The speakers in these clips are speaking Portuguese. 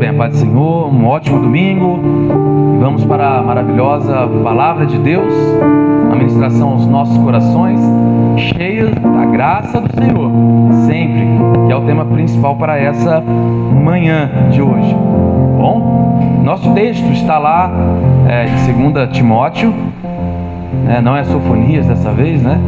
bem, a paz do Senhor, um ótimo domingo. Vamos para a maravilhosa Palavra de Deus, a ministração aos nossos corações, cheia da graça do Senhor, sempre, que é o tema principal para essa manhã de hoje. Bom, nosso texto está lá em 2 Timóteo, não é Sofonias dessa vez, né?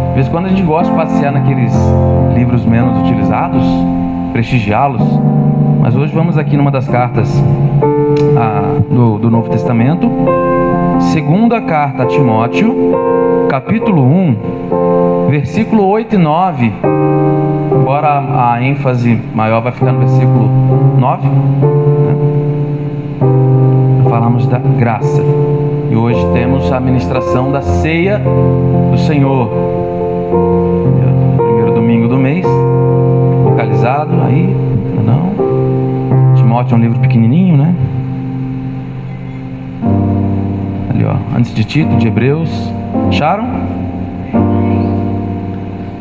De vez em quando a gente gosta de passear naqueles livros menos utilizados, prestigiá-los, mas hoje vamos aqui numa das cartas do Novo Testamento, segunda carta a Timóteo, capítulo 1, versículo 8 e 9, embora a ênfase maior vai ficar no versículo 9, né? Falamos da graça, e hoje temos a ministração da ceia do Senhor, primeiro domingo do mês, localizado aí, não? Timóteo é um livro pequenininho, né? Ali, ó, antes de Tito, de Hebreus. Acharam?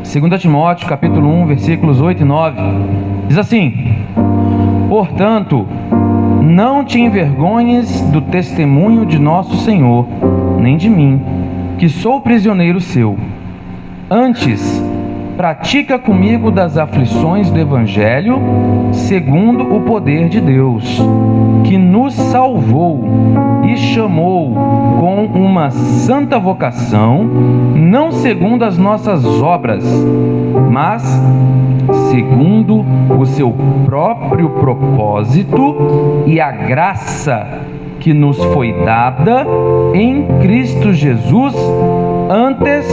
2 Timóteo, capítulo 1, versículos 8 e 9. Diz assim: portanto, não te envergonhes do testemunho de nosso Senhor, nem de mim, que sou prisioneiro seu. Antes, pratica comigo das aflições do Evangelho, segundo o poder de Deus, que nos salvou e chamou com uma santa vocação, não segundo as nossas obras, mas segundo o seu próprio propósito e a graça que nos foi dada em Cristo Jesus antes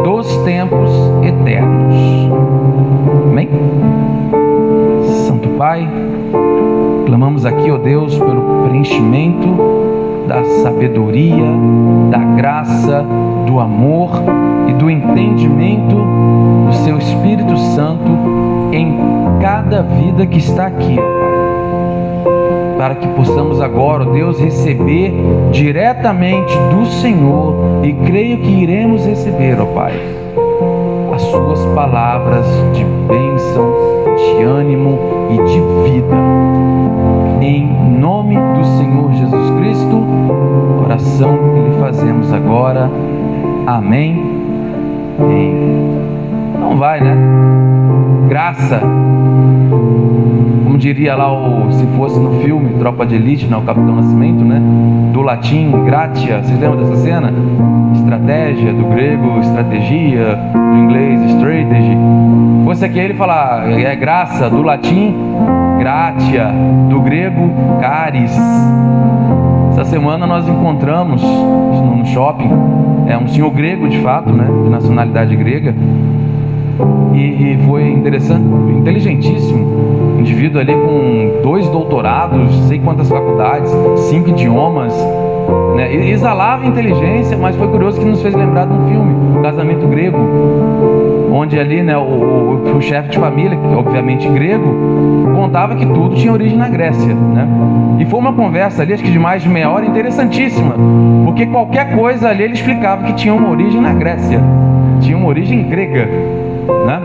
dos tempos eternos. Amém? Santo Pai, clamamos aqui, ó Deus, pelo preenchimento da sabedoria, da graça, do amor e do entendimento do Seu Espírito Santo em cada vida que está aqui, ó Pai, para que possamos agora, ó Deus, receber diretamente do Senhor, e creio que iremos receber, ó Pai, as Suas palavras de bênção, de ânimo e de vida. Em nome do Senhor Jesus Cristo, oração que lhe fazemos agora. Amém. Amém. Não vai, né? Graça. Como diria lá, se fosse no filme Tropa de Elite, o Capitão Nascimento, né? Do latim, gratia. Vocês lembram dessa cena? Estratégia, do grego, estratégia, do inglês, strategy. Fosse aqui ele falar, é graça, do latim, gratia, do grego, caris. Essa semana nós encontramos no shopping um senhor grego, de fato, né? De nacionalidade grega. E foi interessante, inteligentíssimo, indivíduo ali com 2 doutorados, sei quantas faculdades, 5 idiomas, né? Exalava inteligência, mas foi curioso que nos fez lembrar de um filme, O Casamento Grego, onde ali, né, o chefe de família, que obviamente grego, contava que tudo tinha origem na Grécia, né? E foi uma conversa ali, acho que de mais de meia hora, interessantíssima, porque qualquer coisa ali ele explicava que tinha uma origem na Grécia, tinha uma origem grega, né?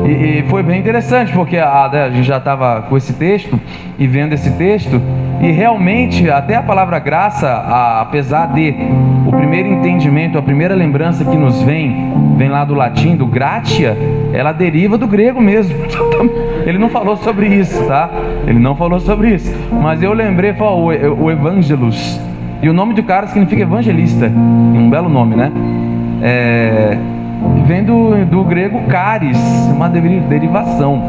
E foi bem interessante, porque a gente já estava com esse texto e vendo esse texto, e realmente até a palavra graça, apesar de o primeiro entendimento, a primeira lembrança que nos vem lá do latim, do gratia, ela deriva do grego mesmo. Ele não falou sobre isso, tá? Ele não falou sobre isso, mas eu lembrei, o evangelus, e o nome do cara significa evangelista, um belo nome, né? Vem do grego caris, uma derivação.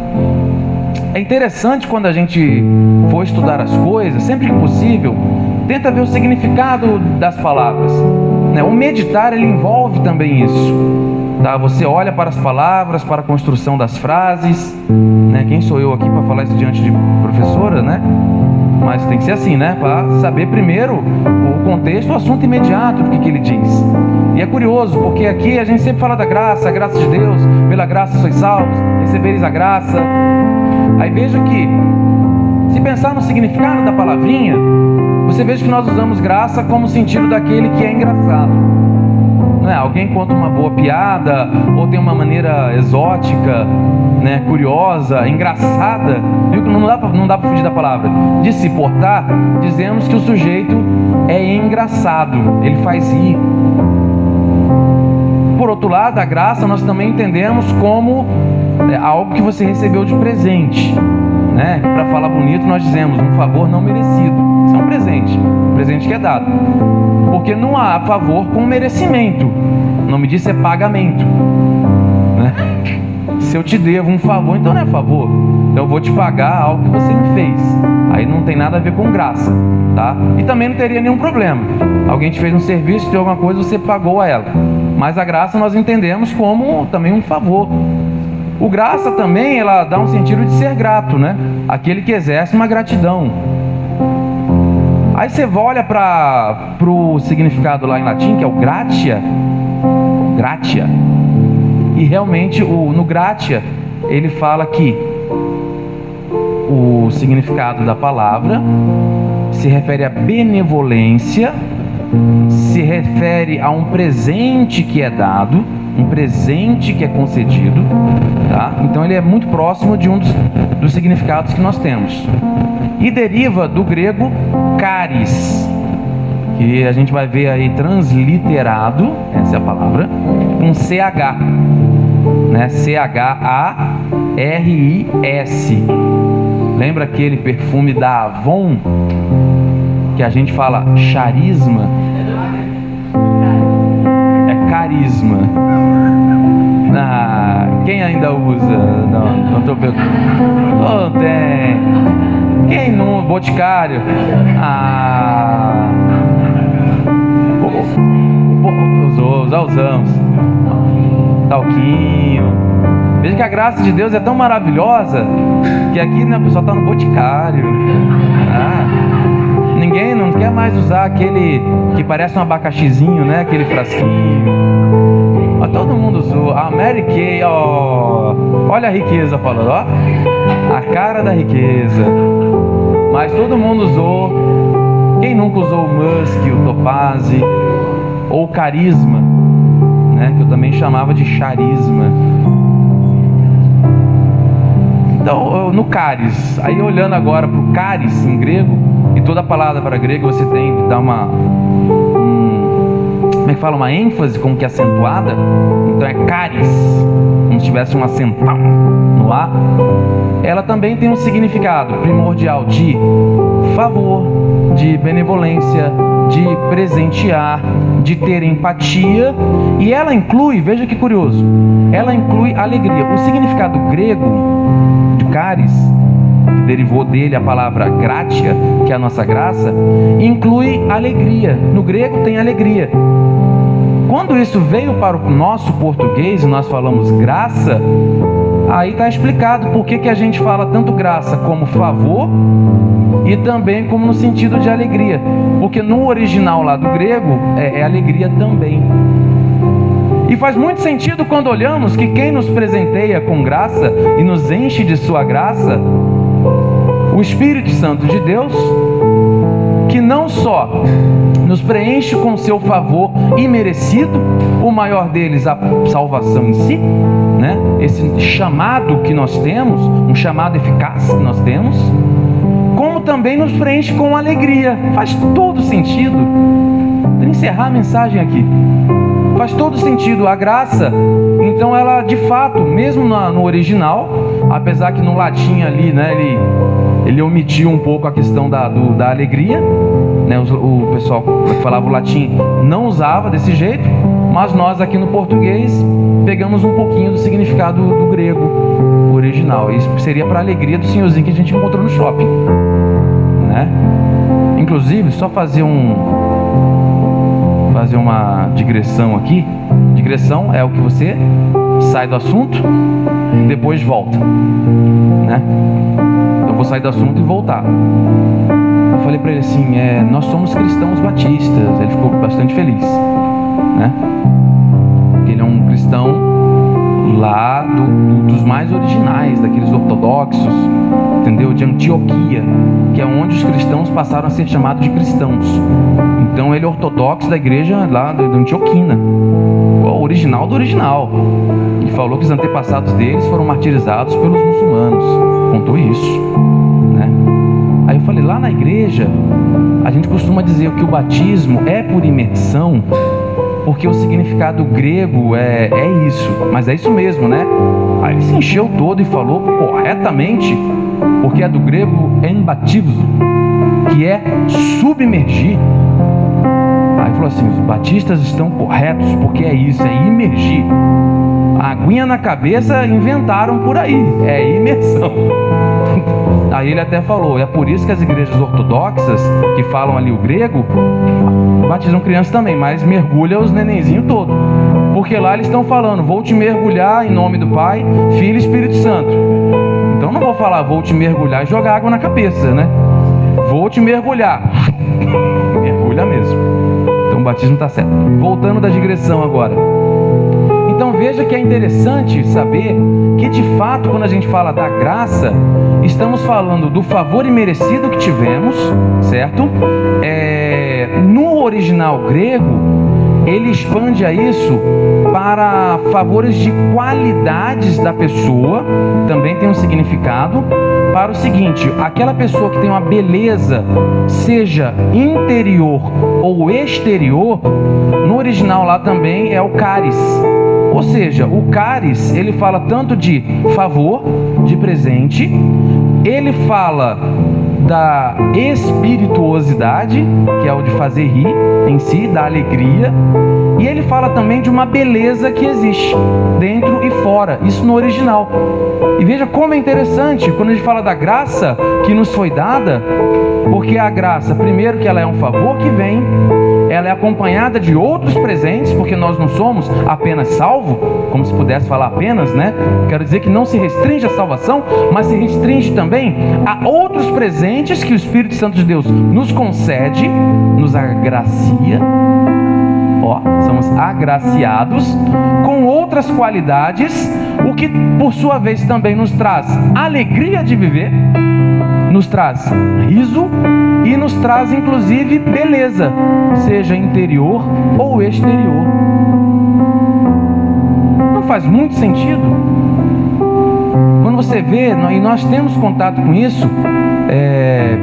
É interessante quando a gente for estudar as coisas, sempre que possível, tenta ver o significado das palavras, né? O meditar, ele envolve também isso, tá? Você olha para as palavras, para a construção das frases, né? Quem sou eu aqui para falar isso diante de professora, né? Mas tem que ser assim, né? Para saber primeiro o contexto, o assunto imediato do que ele diz. E é curioso, porque aqui a gente sempre fala da graça, a graça de Deus, pela graça sois salvos, recebereis a graça. Aí veja que, se pensar no significado da palavrinha, você veja que nós usamos graça como sentido daquele que é engraçado, não é? Alguém conta uma boa piada, ou tem uma maneira exótica, né, curiosa, engraçada, viu que não dá para fugir da palavra, de se portar, dizemos que o sujeito é engraçado, ele faz rir. Por outro lado, a graça nós também entendemos como algo que você recebeu de presente, né? Para falar bonito, nós dizemos um favor não merecido. Isso é um presente que é dado. Porque não há favor com merecimento. O nome disso é pagamento, né? Se eu te devo um favor, então não é favor. Então eu vou te pagar algo que você me fez. Aí não tem nada a ver com graça, tá? E também não teria nenhum problema. Alguém te fez um serviço, de alguma coisa, você pagou a ela. Mas a graça nós entendemos como também um favor. O graça também, ela dá um sentido de ser grato, né? Aquele que exerce uma gratidão. Aí você olha para o significado lá em latim, que é o gratia. Gratia. E realmente, no gratia, ele fala que o significado da palavra se refere à benevolência, se refere a um presente que é dado, um presente que é concedido, tá? Então ele é muito próximo de um dos significados que nós temos. E deriva do grego charis, que a gente vai ver aí transliterado, essa é a palavra, com CH, né? CHARIS. Lembra aquele perfume da Avon, que a gente fala charisma? É carisma. Quem ainda usa? Não estou perguntando. Não tem. Quem no Boticário? Já usamos. Talquinho. Veja que a graça de Deus é tão maravilhosa que aqui, né, o pessoal está no Boticário. Ninguém não quer mais usar aquele que parece um abacaxizinho, né? Aquele frasquinho. Mas todo mundo usou. A Mary Kay, ó. Olha a riqueza falando, ó. A cara da riqueza. Mas todo mundo usou. Quem nunca usou o Musk, o Topaz, ou o Carisma, né? Que eu também chamava de charisma. Então, no caris. Aí olhando agora para o caris em grego, e toda a palavra para grego você tem que dar como é que fala? Uma ênfase, como que acentuada. Então é caris, como se tivesse um acentão no ar. Ela também tem um significado primordial de favor, de benevolência, de presentear, de ter empatia. E ela inclui, veja que curioso, ela inclui alegria. O significado grego de caris, que derivou dele a palavra gratia, que é a nossa graça, inclui alegria. No grego tem alegria. Quando isso veio para o nosso português e nós falamos graça, aí está explicado por que a gente fala tanto graça como favor e também como no sentido de alegria. Porque no original lá do grego é alegria também. E faz muito sentido quando olhamos que quem nos presenteia com graça e nos enche de sua graça, o Espírito Santo de Deus, que não só nos preenche com seu favor imerecido, o maior deles a salvação em si, né? Esse chamado que nós temos, um chamado eficaz que nós temos, como também nos preenche com alegria. Faz todo sentido. Vou encerrar a mensagem aqui. Faz todo sentido. A graça, então ela de fato, mesmo no original, apesar que no latim ali, né, ele omitiu um pouco a questão da alegria, né, o pessoal que falava o latim não usava desse jeito, mas nós aqui no português pegamos um pouquinho do significado do grego original. Isso seria para a alegria do senhorzinho que a gente encontrou no shopping, né? Inclusive, só fazer uma digressão aqui. Digressão é o que você sai do assunto, depois volta, né? Eu vou sair do assunto e voltar. Eu falei para ele assim, nós somos cristãos batistas. Ele ficou bastante feliz, né? Ele é um cristão lá dos mais originais, daqueles ortodoxos, entendeu? De Antioquia, que é onde os cristãos passaram a ser chamados de cristãos. Então ele é ortodoxo da igreja lá da Antioquina, o original do original. E falou que os antepassados deles foram martirizados pelos muçulmanos. Contou isso, né? Aí eu falei, lá na igreja, a gente costuma dizer que o batismo é por imersão, porque o significado grego é isso, mas é isso mesmo, né? Aí ele se encheu todo e falou corretamente, porque é do grego embatizo, que é submergir. Aí falou assim, os batistas estão corretos, porque é isso, é imergir. A aguinha na cabeça inventaram por aí, é imersão. Aí ele até falou, é por isso que as igrejas ortodoxas, que falam ali o grego, batizam crianças também, mas mergulha os nenenzinhos todos. Porque lá eles estão falando, vou te mergulhar em nome do Pai, Filho e Espírito Santo. Então não vou falar, vou te mergulhar e jogar água na cabeça, né? Vou te mergulhar. Mergulha mesmo. Então o batismo está certo. Voltando da digressão agora. Então veja que é interessante saber que de fato, quando a gente fala da graça, estamos falando do favor imerecido que tivemos, certo? No original grego, ele expande a isso para favores de qualidades da pessoa, também tem um significado, para o seguinte, aquela pessoa que tem uma beleza, seja interior ou exterior, no original lá também é o caris. Ou seja, o caris, ele fala tanto de favor, de presente, ele fala da espirituosidade, que é o de fazer rir em si, da alegria, e ele fala também de uma beleza que existe dentro e fora, isso no original. E veja como é interessante quando a gente fala da graça que nos foi dada, porque a graça, primeiro que ela é um favor que vem, ela é acompanhada de outros presentes, porque nós não somos apenas salvos, como se pudesse falar apenas, né? Quero dizer que não se restringe à salvação, mas se restringe também a outros presentes que o Espírito Santo de Deus nos concede, nos agracia. Somos agraciados com outras qualidades, o que por sua vez também nos traz alegria de viver, nos traz riso e nos traz inclusive beleza, seja interior ou exterior. Não faz muito sentido? Quando você vê, e nós temos contato com isso,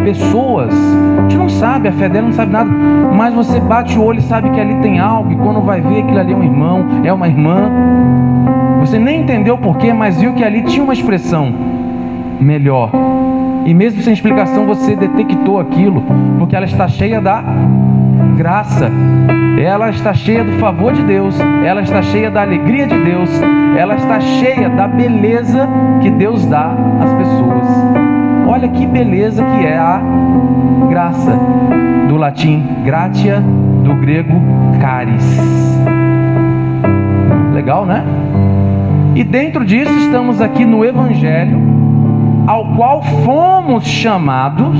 pessoas, a gente não sabe, a fé dela não sabe nada, mas você bate o olho e sabe que ali tem algo, e quando vai ver aquilo ali é um irmão, é uma irmã, você nem entendeu o porquê, mas viu que ali tinha uma expressão melhor, e mesmo sem explicação você detectou aquilo, porque ela está cheia da graça, ela está cheia do favor de Deus, ela está cheia da alegria de Deus, ela está cheia da beleza que Deus dá às pessoas. Olha que beleza que é a graça, do latim gratia, do grego caris. Legal, né? E dentro disso estamos aqui no Evangelho, ao qual fomos chamados,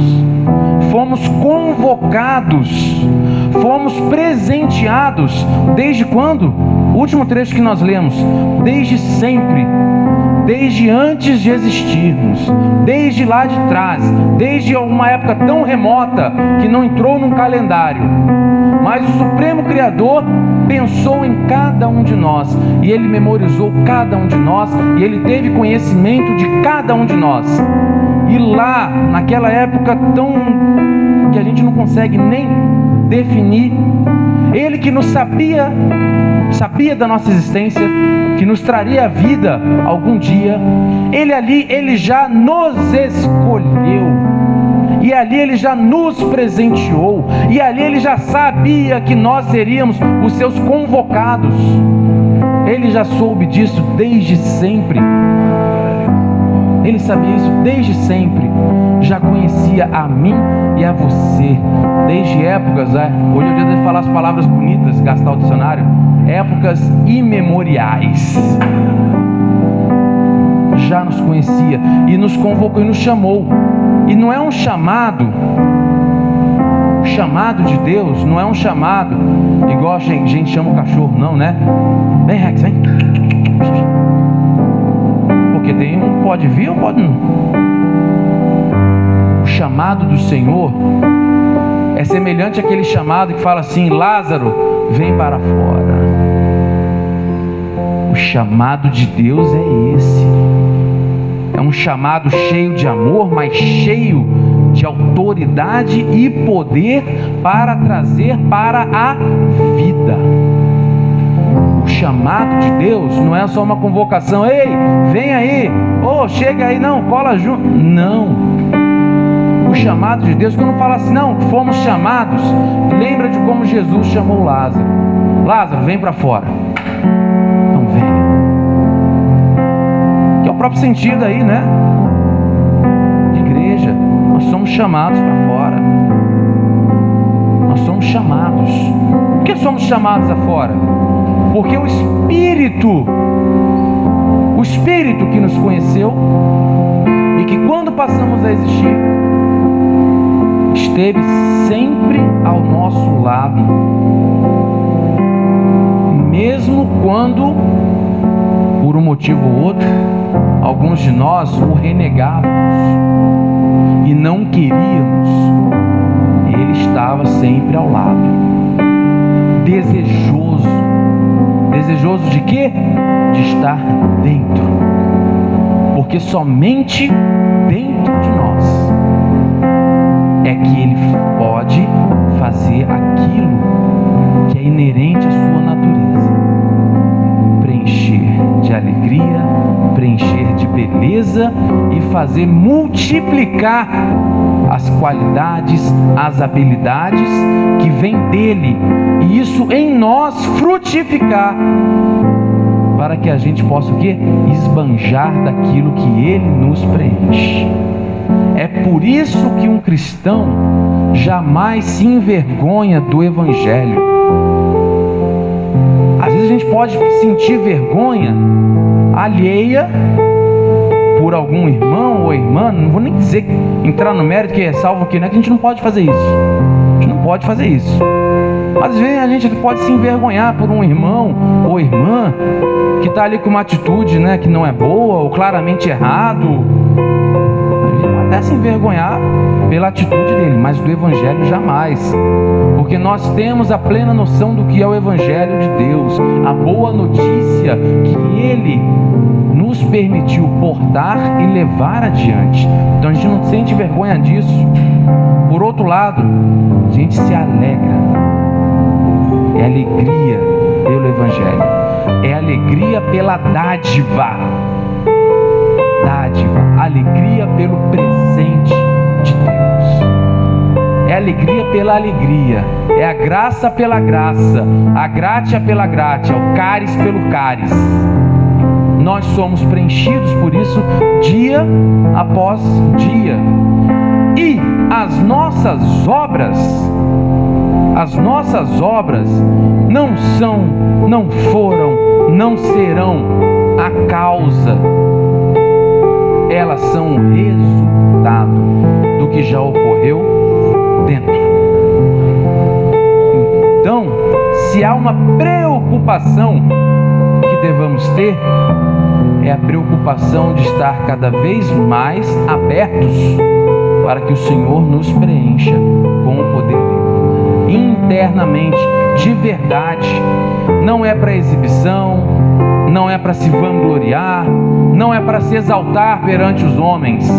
fomos convocados, fomos presenteados. Desde quando? O último trecho que nós lemos. Desde sempre. Desde antes de existirmos, desde lá de trás, desde uma época tão remota que não entrou num calendário, mas o Supremo Criador pensou em cada um de nós, e Ele memorizou cada um de nós, e Ele teve conhecimento de cada um de nós. E lá, naquela época tão que a gente não consegue nem definir, Ele que nos sabia da nossa existência, que nos traria a vida algum dia, Ele já nos escolheu, e ali Ele já nos presenteou, e ali Ele já sabia que nós seríamos os seus convocados. Ele já soube disso desde sempre. Ele sabia isso desde sempre. Já conhecia a mim e a você desde épocas, hoje é o dia de falar as palavras bonitas, gastar o dicionário, épocas imemoriais. Já nos conhecia e nos convocou e nos chamou. E não é um chamado de Deus, não é um chamado igual a gente chama o cachorro, não, né? Vem, Rex, vem. Porque tem um pode vir ou pode não. O chamado do Senhor é semelhante àquele chamado que fala assim: Lázaro, vem para fora. O chamado de Deus é esse. É um chamado cheio de amor, mas cheio de autoridade e poder para trazer para a vida. O chamado de Deus não é só uma convocação: ei, vem aí, oh, chega aí, não, cola junto. Não. O chamado de Deus, quando fala assim, não, fomos chamados, lembra de como Jesus chamou Lázaro. Lázaro, vem para fora. Então venha. Que é o próprio sentido aí, né? De igreja. Nós somos chamados para fora. Nós somos chamados. Por que somos chamados afora? Porque o Espírito que nos conheceu e que quando passamos a existir, esteve sempre ao nosso lado, mesmo quando, por um motivo ou outro, alguns de nós o renegávamos e não queríamos. Ele estava sempre ao lado, desejoso de quê? De estar dentro, porque somente dentro de nós é que Ele pode fazer aquilo que é inerente à sua natureza: preencher de alegria, preencher de beleza e fazer multiplicar as qualidades, as habilidades que vêm dele, e isso em nós frutificar, para que a gente possa o quê? Esbanjar daquilo que ele nos preenche. É por isso que um cristão jamais se envergonha do Evangelho. Às vezes a gente pode sentir vergonha alheia por algum irmão ou irmã, não vou nem dizer, entrar no mérito que é salvo que não é, que a gente não pode fazer isso. A gente não pode fazer isso. Mas às vezes a gente pode se envergonhar por um irmão ou irmã que está ali com uma atitude, né, que não é boa ou claramente errado. A gente pode até se envergonhar pela atitude dele, mas do Evangelho jamais. Porque nós temos a plena noção do que é o Evangelho de Deus, a boa notícia que Ele nos permitiu portar e levar adiante. Então a gente não sente vergonha disso. Por outro lado, a gente se alegra. É alegria pelo Evangelho. É alegria pela dádiva. Alegria pelo presente de Deus. É alegria pela alegria. É a graça pela graça. A gratia pela gratia. O cáris pelo cáris. Nós somos preenchidos por isso dia após dia. E as nossas obras não são, não foram, não serão a causa. Elas são o resultado do que já ocorreu dentro. Então, se há uma preocupação que devamos ter, é a preocupação de estar cada vez mais abertos para que o Senhor nos preencha com o poder dele, internamente, de verdade. Não é para exibição, não é para se vangloriar, não é para se exaltar perante os homens,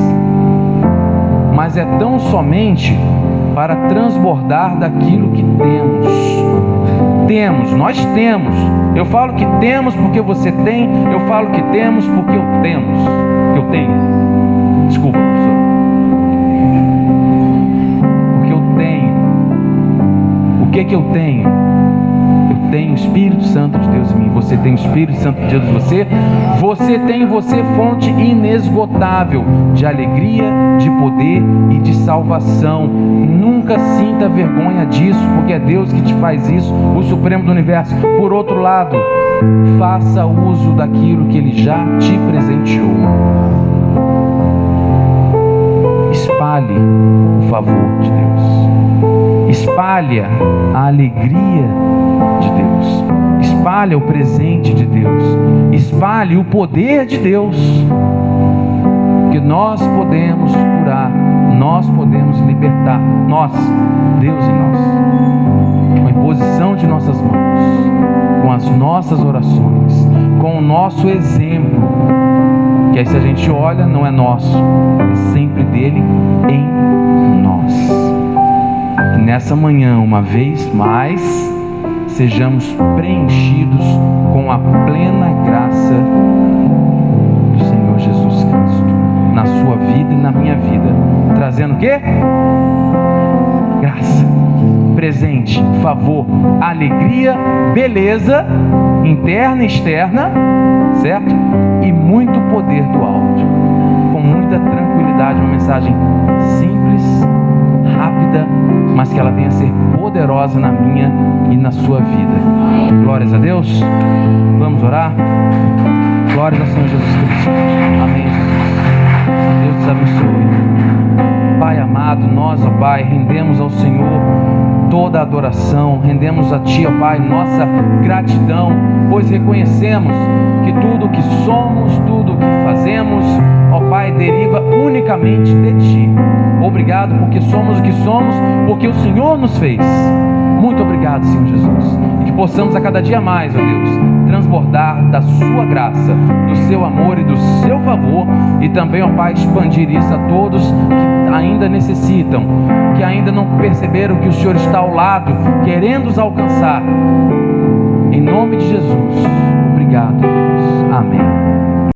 mas é tão somente para transbordar daquilo que nós temos. Eu falo que temos porque você tem, eu falo que temos porque eu tenho. Desculpa, professor. Porque eu tenho. O que eu tenho? Eu tenho o Espírito Santo de Deus em mim. Você tem o Espírito Santo de Deus em você. Você tem em você fonte inesgotável de alegria, de poder e de salvação. Nunca sinta vergonha disso, porque é Deus que te faz isso, o Supremo do Universo. Por outro lado, faça uso daquilo que Ele já te presenteou. Espalhe o favor de Deus. Espalhe a alegria de Deus. Espalhe o presente de Deus. Espalhe o poder de Deus. Porque nós podemos curar, nós podemos libertar. Nós, Deus em nós, com a imposição de nossas mãos, com as nossas orações, com o nosso exemplo, que aí se a gente olha, não é nosso, é sempre dele em nós. Que nessa manhã, uma vez mais, sejamos preenchidos com a plena graça do Senhor Jesus Cristo, na sua vida e na minha vida, trazendo o quê? Graça, presente, favor, alegria, beleza, interna e externa, certo? E muito poder do alto, com muita tranquilidade, uma mensagem simples, rápida, mas que ela venha a ser poderosa na minha e na sua vida. Glórias a Deus. Vamos orar? Glórias ao Senhor Jesus Cristo. Amém, Jesus. Deus te abençoe. Pai amado, nós, ó Pai, rendemos ao Senhor toda a adoração, rendemos a Ti, ó Pai, nossa gratidão, pois reconhecemos que tudo o que somos, tudo o que fazemos, ó Pai, deriva unicamente de Ti. Obrigado porque somos o que somos, porque o Senhor nos fez. Muito obrigado, Senhor Jesus. E que possamos a cada dia mais, ó Deus, transbordar da Sua graça, do Seu amor e do Seu favor, e também, ó Pai, expandir isso a todos que ainda necessitam, que ainda não perceberam que o Senhor está ao lado, querendo os alcançar. Em nome de Jesus, obrigado, Deus. Amém.